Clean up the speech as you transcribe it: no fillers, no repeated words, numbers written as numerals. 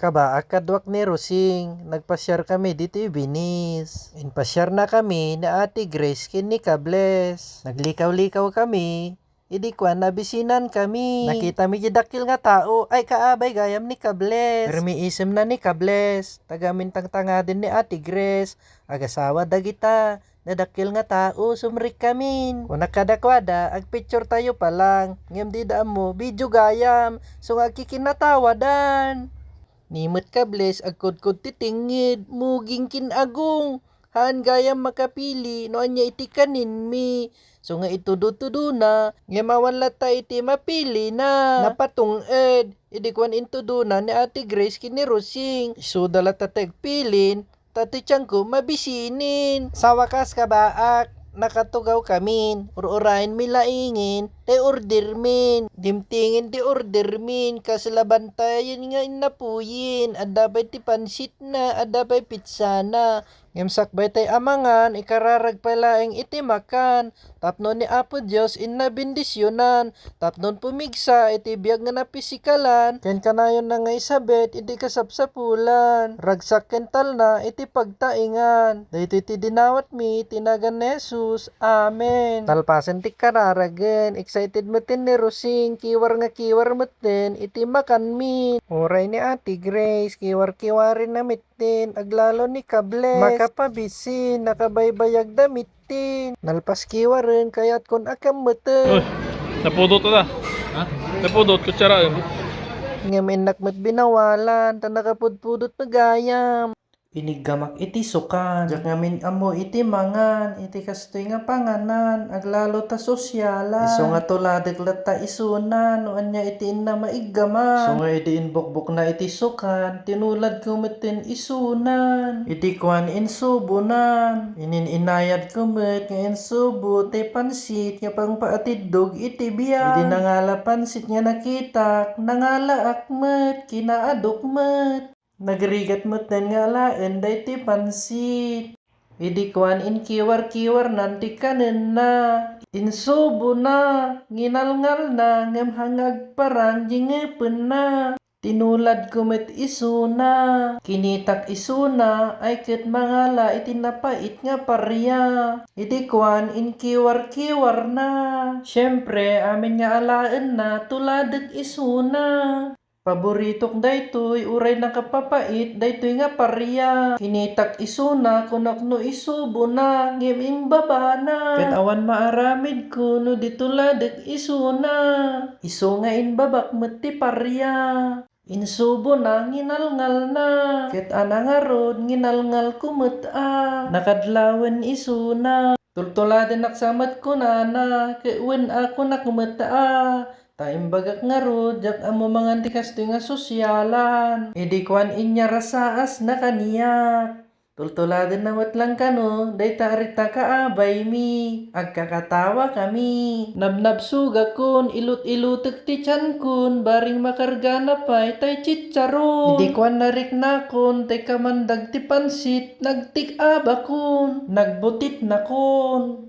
Kaba akadwak ni Rosing, nagpasyar kami dito Venice. Inpasyar na kami na Ate Grace kin ni Kables. Naglikaw-likaw kami, idi kwan nabisinan kami. Nakita mi dakil nga tao, ay kaabay gayam ni Kables. Permi isem na ni Kables, tagamintang tanga din ni Ate Grace, agasawa dagita. Nadakil nga tao, sumrik kamin. Kung nakadakwada, agpicture tayo pa lang. Ngam di daan mo, video gayam. So nga kikinatawadan. Nimot Kables, agkod-kod titingid, muging kinagong. Haan gayam makapili, no anya iti kanin mi. So nga itudo-tudo na, nga mawala ta iti mapili na. Napatong ed, idikwan intudo na ni Ate Grace kini Rosing. So dala tatagpilin, tati tiyangko mabisinin. Sa wakas kabaak, nakatugaw kamin, urain mi laingin, te order min. Dimtingin ti order min, kasalabantayan nga inapuyin, adabay ti pansit na, adabay pizza na. Ngimsak bay tay amangan, ikararag palaeng iti makan. Tapno ni Apo Diyos inabindisyonan, tapnon pumigsa iti biyag nga napisikalan, ken kanayon na nga isabet iti kasapsapulan. Ragsak kental na iti pagtaingan, dayto iti dinawat mi, tinagan ni Jesus. Amen. Talpasan ti kararagen, excited matin ni Rosing, kiwar matin, iti makan mi. Oray ni Ate Grace, kiwar-kiwarin na mitin, aglalo ni Kables, makapabisin, nakabaybayag damitin. Nalpas kiwarin, kayat kun akam matin. Uy, napudot na. Ha? Napudot, kutsara. Ngamin nakmat binawalan, ta nakapudpudot magayam. Inigamak iti sukan, jak ngamin amo iti mangan, iti kastoy nga panganan, aglalo ta sosyalan. Iso nga tuladek lata isunan, no anya iti na maigaman. So nga iti inbukbuk na iti sukan, tinulad kumitin isunan. Iti kwan insubunan, inayad kumit nga insubo, te pansit, nga pang paatidog iti biyan. Iti nangala pansit nga nakitak, nangala akmet, kinaadukmet. Nagrigat mo't nan nga laen day ti pansit. Idi kwan in kiwar nanti kanen na. Insubo na, nginalngal na, ngam hangag parang jingepen na. Tinulad kumit isuna, kinitak isuna, ay ket mangala iti napait nga parya. Idi kwan in kiwar na. Siyempre, amin nga alaen na, tuladek isuna. Paboritok daytoy, uray nakapapait, daytoy nga parya. Kinitak isuna, kunakno isubo na, ngem imbaba na. Ket awan maaramid ko, no dituladek isuna. Iso nga inbabak met ti parya. Insubo na, nginalngal na. Ket anangarod, nginalngal kumet a. Nakadlawen isuna. Tultuladen naksamat ko na, kewen ako nakumeta a. Taimbagak nga ro, jak amo mga antikasto nga sosyalan. Idi kwan inya rasaas na kaniyak. Tultuladen na lang kano, day tarita kaabay mi. Agkakatawa kami. Nabnabsuga kun, ilut-ilutek ti tiyan kun, baring makarga na pa'y tay chicharon. Idi kwan narik na kun, tay kamandag ti pansit, nagtik-aba kun, nagbutit na kun.